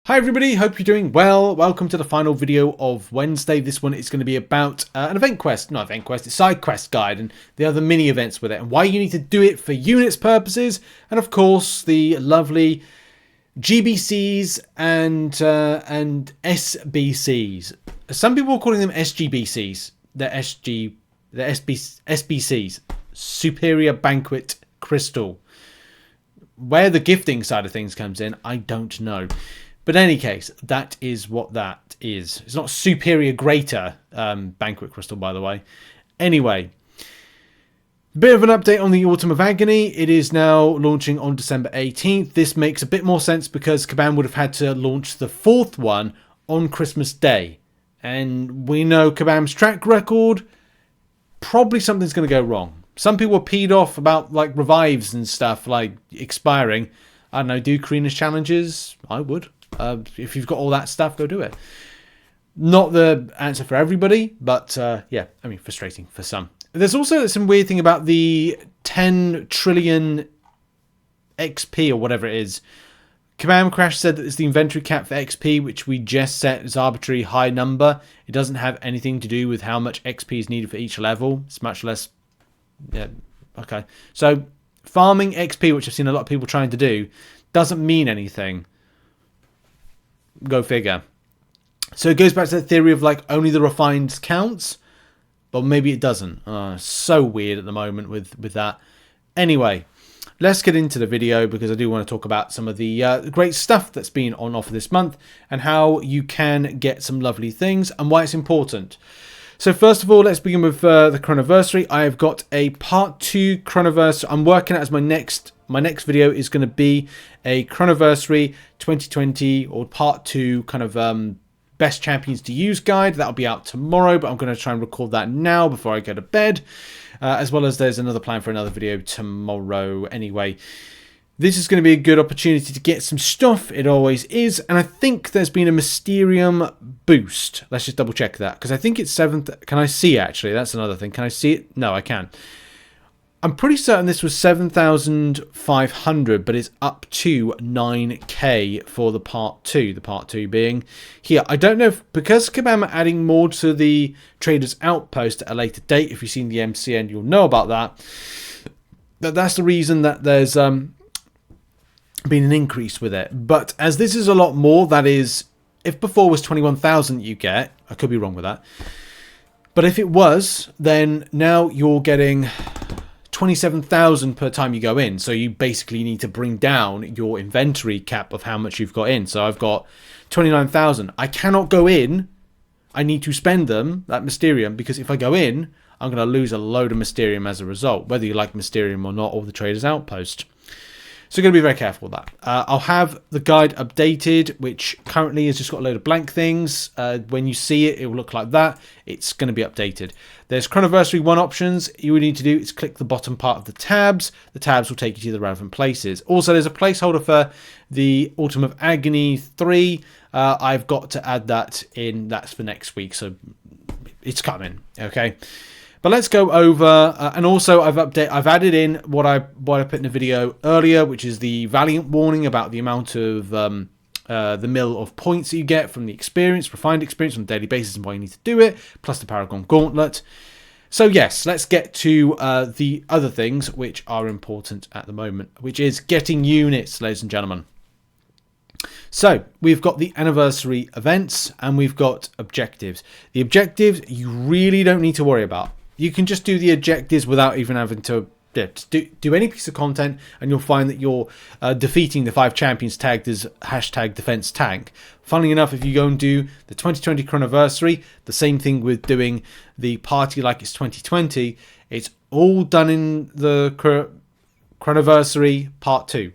Hi everybody, hope you're doing well. Welcome to the final video of Wednesday. This one is going to be about an event quest, not event quest, it's side quest guide and the other mini events with it and why you need to do it for units purposes and of course the lovely GBCs and SBCs. Some people are calling them SGBCs. They're SBCs, Superior Banquet Crystal. Where the gifting side of things comes in, I don't know. But in any case, that is what that is. It's not superior greater banquet crystal, by the way. Anyway, a bit of an update on the Autumn of Agony. It is now launching on December 18th. This makes a bit more sense because Kabam would have had to launch the fourth one on Christmas Day. And we know Kabam's track record. Probably something's going to go wrong. Some people are peed off about like revives and stuff like expiring. I don't know, do Karina's challenges? I would. If you've got all that stuff, go do it. Not the answer for everybody, but yeah, I mean, frustrating for some. There's also some weird thing about the 10 trillion XP or whatever it is. Kabam Crash said that it's the inventory cap for XP, which we just set as arbitrary high number. It doesn't have anything to do with how much XP is needed for each level. It's much less... Yeah, okay. So, farming XP, which I've seen a lot of people trying to do, doesn't mean anything. Go figure. So it goes back to that theory of like only the refined counts, but maybe it doesn't. So weird at the moment with that. Anyway, let's get into the video because I do want to talk about some of the great stuff that's been on offer this month and how you can get some lovely things and why it's important. So first of all, let's begin with the Chrono-versary. I've got a part 2 Chrono-versary. I'm working out as my next video is going to be a Chrono-versary 2020 or part 2 kind of best champions to use guide. That'll be out tomorrow, but I'm going to try and record that now before I go to bed. As well as there's another plan for another video tomorrow anyway. This is going to be a good opportunity to get some stuff. It always is. And I think there's been a Mysterium boost. Let's just double check that. Because I think it's 7th. Can I see actually? That's another thing. Can I see it? No, I can. I'm pretty certain this was 7,500. But it's up to 9k for the part 2. The part 2 being here. I don't know if... Because Kabam are adding more to the Trader's Outpost at a later date. If you've seen the MCN, you'll know about that. But that's the reason that there's... been an increase with it, but as this is a lot more, that is, if before was 21,000 you get, I could be wrong with that, but if it was, then now you're getting 27,000 per time you go in, so you basically need to bring down your inventory cap of how much you've got in. So I've got 29,000. I cannot go in, I need to spend them, that Mysterium, because if I go in, I'm going to lose a load of Mysterium as a result, whether you like Mysterium or not, or the Trader's Outpost. So you're going to be very careful with that. I'll have the guide updated, which currently has just got a load of blank things. When you see it, it will look like that. It's going to be updated. There's Chrono-versary 1 options. You would need to do is click the bottom part of the tabs. The tabs will take you to the relevant places. Also, there's a placeholder for the Autumn of Agony 3. I've got to add that in. That's for next week, so it's coming. Okay. But let's go over, and also I've added in what I put in the video earlier, which is the Valiant warning about the amount of the mill of points that you get from the experience, refined experience on a daily basis, and why you need to do it, plus the Paragon Gauntlet. So yes, let's get to the other things which are important at the moment, which is getting units, ladies and gentlemen. So we've got the anniversary events and we've got objectives. The objectives you really don't need to worry about. You can just do the objectives without even having to do any piece of content, and you'll find that you're defeating the 5 champions tagged as #defense tank. Funnily enough, if you go and do the 2020 Chrono-versary, the same thing with doing the party like it's 2020, it's all done in the Chrono-versary part 2.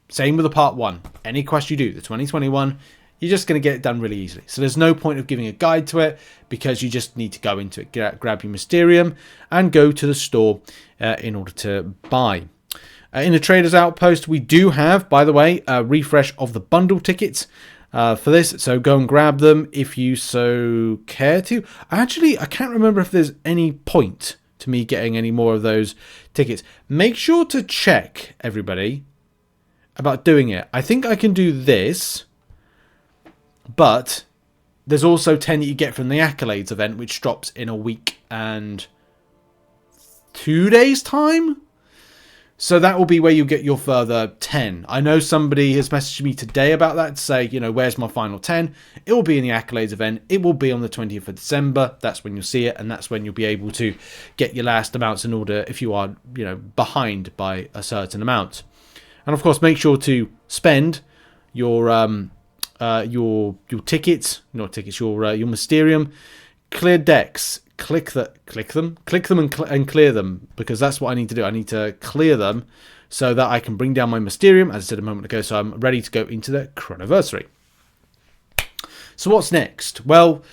Same with the part 1. Any quest you do, the 2021, you're just going to get it done really easily. So there's no point of giving a guide to it because you just need to go into it, grab your Mysterium and go to the store in order to buy. In the Trader's Outpost, we do have, by the way, a refresh of the bundle tickets for this. So go and grab them if you so care to. Actually, I can't remember if there's any point to me getting any more of those tickets. Make sure to check, everybody, about doing it. I think I can do this. But there's also 10 that you get from the Accolades event, which drops in a week and 2 days time. So that will be where you get your further 10. I know somebody has messaged me today about that to say, where's my final 10? It will be in the Accolades event. It will be on the 20th of December. That's when you'll see it. And that's when you'll be able to get your last amounts in order if you are, behind by a certain amount. And of course, make sure to spend your tickets, your Mysterium, clear decks. Click them and clear them, because that's what I need to do. I need to clear them so that I can bring down my Mysterium, as I said a moment ago, so I'm ready to go into the Chrono-versary. So what's next? Well,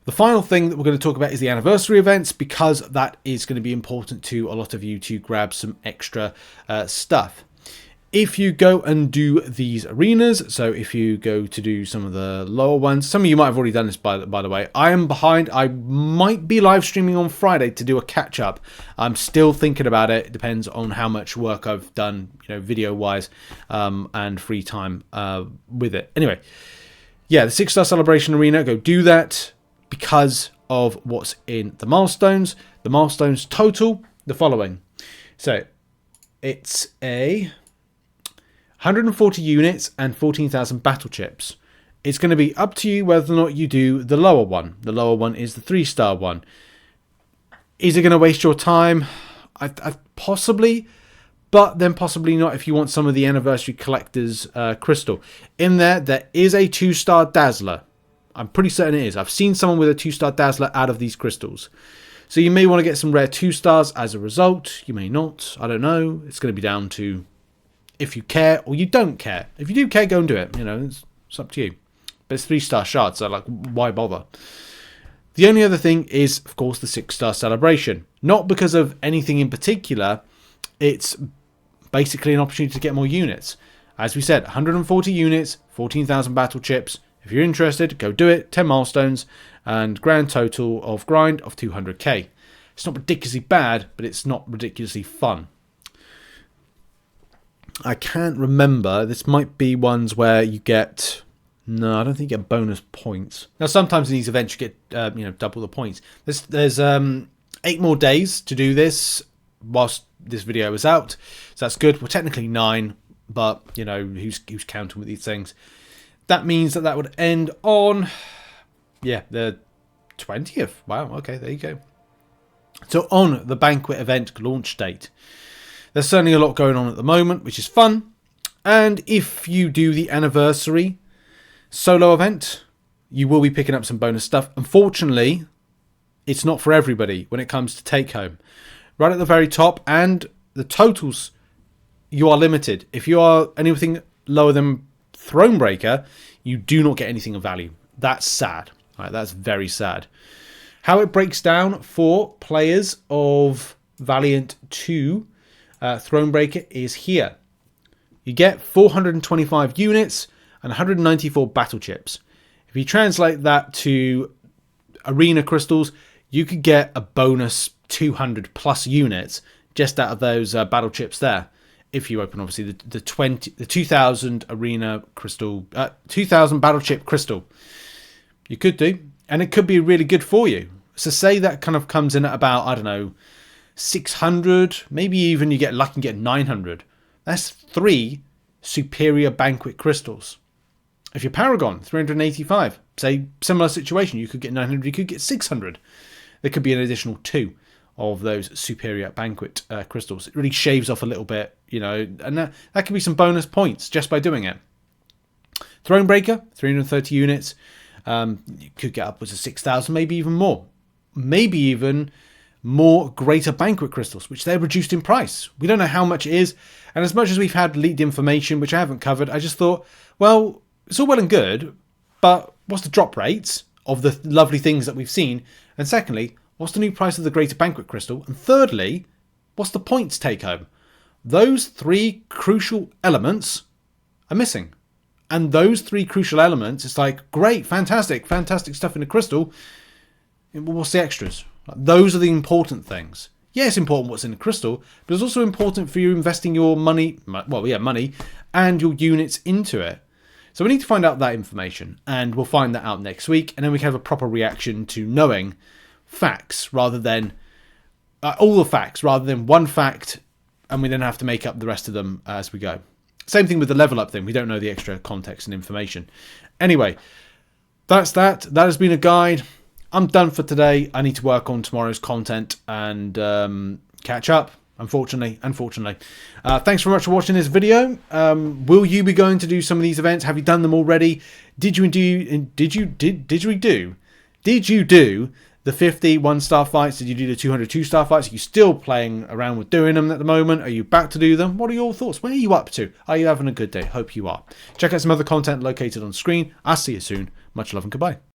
the final thing that we're going to talk about is the anniversary events, because that is going to be important to a lot of you to grab some extra stuff. If you go and do these arenas, so if you go to do some of the lower ones, some of you might have already done this by the way. I am behind. I might be live streaming on Friday to do a catch up. I'm still thinking about it. It depends on how much work I've done, video wise, and free time with it. Anyway, yeah, the 6-star celebration arena, go do that because of what's in the milestones. The milestones total the following. So it's a 140 units and 14,000 battle chips. It's going to be up to you whether or not you do the lower one. The lower one is the 3-star one. Is it going to waste your time? I possibly, but then possibly not if you want some of the anniversary collector's crystal. In there is a 2-star dazzler. I'm pretty certain it is. I've seen someone with a 2-star dazzler out of these crystals. So you may want to get some rare 2-stars as a result. You may not. I don't know. It's going to be down to if you care or you don't care. If you do care, go and do it. It's up to you. But it's 3-star shards, so why bother? The only other thing is, of course, the 6-star celebration. Not because of anything in particular. It's basically an opportunity to get more units. As we said, 140 units, 14,000 battle chips. If you're interested, go do it. 10 milestones and grand total of grind of 200k. It's not ridiculously bad, but it's not ridiculously fun. I can't remember. This might be ones where you get... No, I don't think you get bonus points. Now, sometimes in these events you get, double the points. There's 8 more days to do this whilst this video is out. So that's good. Well, technically 9, but, who's counting with these things? That means that would end on, the 20th. Wow, okay, there you go. So on the banquet event launch date. There's certainly a lot going on at the moment, which is fun. And if you do the anniversary solo event, you will be picking up some bonus stuff. Unfortunately, it's not for everybody when it comes to take home. Right at the very top, and the totals, you are limited. If you are anything lower than Thronebreaker, you do not get anything of value. That's sad. All right, that's very sad. How it breaks down for players of Valiant 2 Thronebreaker is here. You get 425 units and 194 battle chips. If you translate that to arena crystals, you could get a bonus 200 plus units just out of those battle chips there. If you open, obviously, the 2000 arena crystal, 2000 battle chip crystal, you could do, and it could be really good for you. So say that kind of comes in at about, I don't know, 600, maybe even you get lucky and get 900. That's 3 superior banquet crystals. If you're Paragon, 385, say similar situation, you could get 900, you could get 600. There could be an additional 2 of those superior banquet crystals. It really shaves off a little bit, and that could be some bonus points just by doing it. Thronebreaker, 330 units. You could get upwards of 6,000, maybe even more. Maybe even more greater banquet crystals, which they're reduced in price. We don't know how much it is. And as much as we've had leaked information, which I haven't covered, I just thought, well, it's all well and good, but what's the drop rates of the lovely things that we've seen? And secondly, what's the new price of the greater banquet crystal? And thirdly, what's the points take home? Those 3 crucial elements are missing. And those 3 crucial elements, it's like, great, fantastic stuff in the crystal. What's the extras? Those are the important things. Yeah, it's important what's in the crystal, but it's also important for you investing your money, money and your units into it. So we need to find out that information, and we'll find that out next week, and then we can have a proper reaction to knowing facts rather than all the facts, rather than one fact, and we then have to make up the rest of them as we go. Same thing with the level up thing. We don't know the extra context and information. Anyway, that's that. That has been a guide. I'm done for today. I need to work on tomorrow's content and catch up. Unfortunately. Thanks very much for watching this video. Will you be going to do some of these events? Have you done them already? Did you do the 50 1-star fights? Did you do the 200 2-star fights? Are you still playing around with doing them at the moment? Are you back to do them? What are your thoughts? Where are you up to? Are you having a good day? Hope you are. Check out some other content located on screen. I'll see you soon. Much love and goodbye.